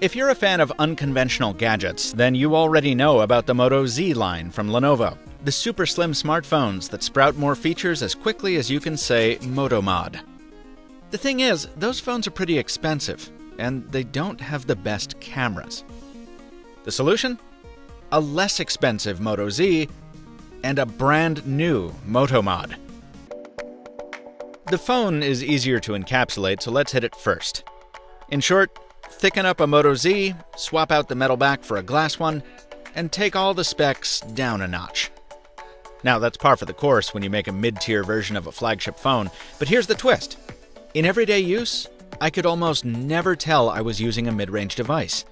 If you're a fan of unconventional gadgets, then you already know about the Moto Z line from Lenovo, the super slim smartphones that sprout more features as quickly as you can say Moto Mod. The thing is, those phones are pretty expensive, and they don't have the best cameras. The solution? A less expensive Moto Z and a brand new Moto Mod. The phone is easier to encapsulate, so let's hit it first. In short, thicken up a Moto Z, swap out the metal back for a glass one, and take all the specs down a notch. Now, that's par for the course when you make a mid-tier version of a flagship phone, but here's the twist. In everyday use, I could almost never tell I was using a mid-range device.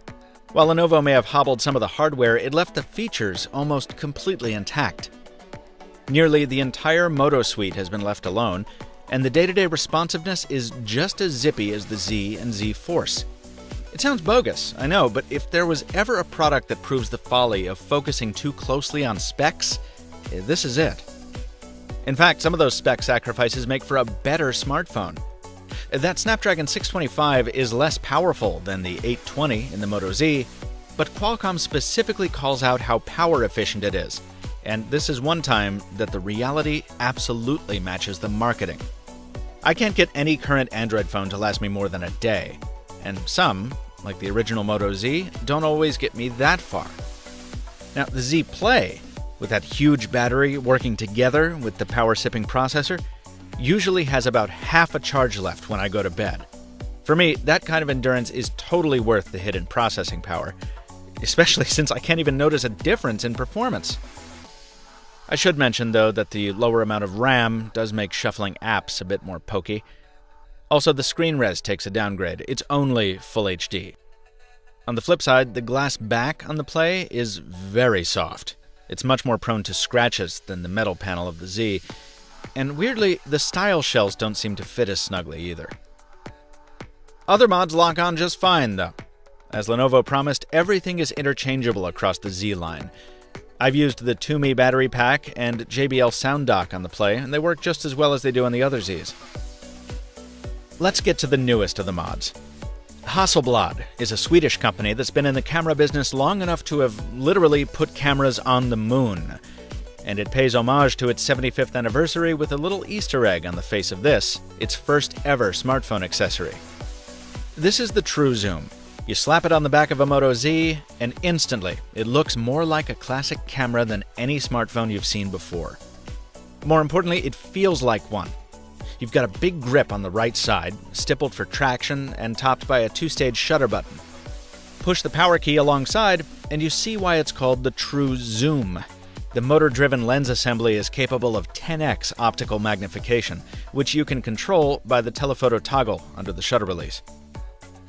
While Lenovo may have hobbled some of the hardware, it left the features almost completely intact. Nearly the entire Moto suite has been left alone, and the day-to-day responsiveness is just as zippy as the Z and Z Force. It sounds bogus, I know, but if there was ever a product that proves the folly of focusing too closely on specs, this is it. In fact, some of those spec sacrifices make for a better smartphone. That Snapdragon 625 is less powerful than the 820 in the Moto Z, but Qualcomm specifically calls out how power efficient it is, and this is one time that the reality absolutely matches the marketing. I can't get any current Android phone to last me more than a day, and some, like the original Moto Z, don't always get me that far. Now, the Z Play, with that huge battery working together with the power-sipping processor, usually has about half a charge left when I go to bed. For me, that kind of endurance is totally worth the hit in processing power, especially since I can't even notice a difference in performance. I should mention, though, that the lower amount of RAM does make shuffling apps a bit more pokey. Also, the screen res takes a downgrade. It's only Full HD. On the flip side, the glass back on the Play is very soft. It's much more prone to scratches than the metal panel of the Z. And weirdly, the style shells don't seem to fit as snugly either. Other mods lock on just fine, though. As Lenovo promised, everything is interchangeable across the Z line. I've used the Toomey battery pack and JBL sound dock on the Play, and they work just as well as they do on the other Zs. Let's get to the newest of the mods. Hasselblad is a Swedish company that's been in the camera business long enough to have literally put cameras on the moon. And it pays homage to its 75th anniversary with a little Easter egg on the face of this, its first ever smartphone accessory. This is the True Zoom. You slap it on the back of a Moto Z, and instantly, it looks more like a classic camera than any smartphone you've seen before. More importantly, it feels like one. You've got a big grip on the right side, stippled for traction, and topped by a two-stage shutter button. Push the power key alongside, and you see why it's called the True Zoom. The motor-driven lens assembly is capable of 10x optical magnification, which you can control by the telephoto toggle under the shutter release.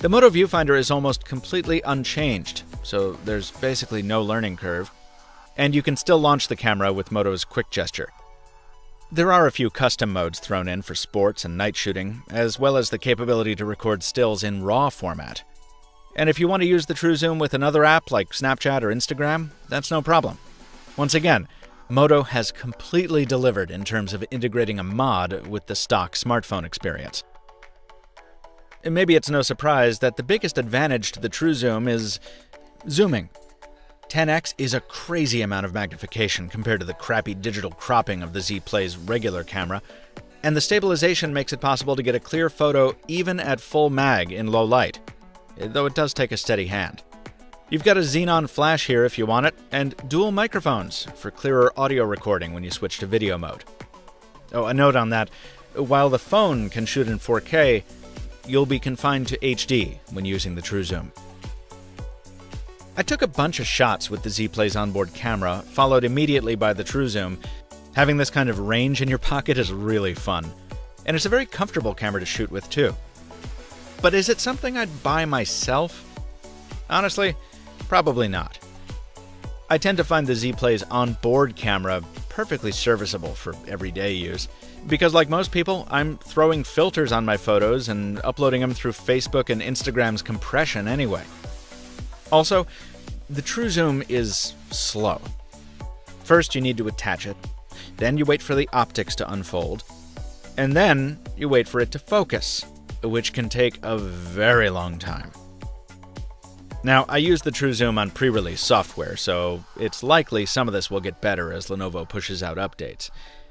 The Moto viewfinder is almost completely unchanged, so there's basically no learning curve, and you can still launch the camera with Moto's quick gesture. There are a few custom modes thrown in for sports and night shooting, as well as the capability to record stills in RAW format. And if you want to use the True Zoom with another app like Snapchat or Instagram, that's no problem. Once again, Moto has completely delivered in terms of integrating a mod with the stock smartphone experience. And maybe it's no surprise that the biggest advantage to the True Zoom is zooming. 10x is a crazy amount of magnification compared to the crappy digital cropping of the Z Play's regular camera, and the stabilization makes it possible to get a clear photo even at full mag in low light, though it does take a steady hand. You've got a xenon flash here if you want it, and dual microphones for clearer audio recording when you switch to video mode. Oh, a note on that, while the phone can shoot in 4K, you'll be confined to HD when using the True Zoom. I took a bunch of shots with the Z Play's onboard camera, followed immediately by the True Zoom. Having this kind of range in your pocket is really fun, and it's a very comfortable camera to shoot with too. But is it something I'd buy myself? Honestly, probably not. I tend to find the Z Play's onboard camera perfectly serviceable for everyday use, because like most people, I'm throwing filters on my photos and uploading them through Facebook and Instagram's compression anyway. Also, the True Zoom is slow. First, you need to attach it, then you wait for the optics to unfold, and then you wait for it to focus, which can take a very long time. Now, I use the True Zoom on pre-release software, so it's likely some of this will get better as Lenovo pushes out updates.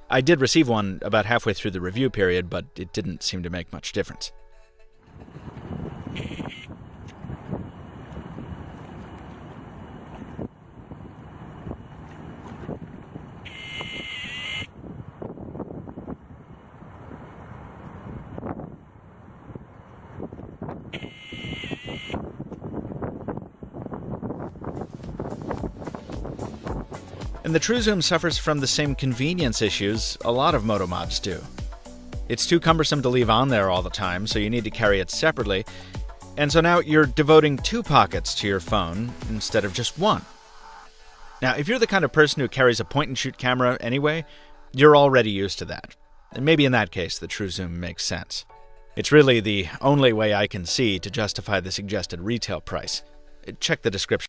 I did receive one about halfway through the review period, but it didn't seem to make much difference. And the True Zoom suffers from the same convenience issues a lot of Moto Mods do. It's too cumbersome to leave on there all the time, so you need to carry it separately, and so now you're devoting 2 pockets to your phone instead of just 1. Now, if you're the kind of person who carries a point-and-shoot camera anyway, you're already used to that. And maybe in that case, the True Zoom makes sense. It's really the only way I can see to justify the suggested retail price. Check the description.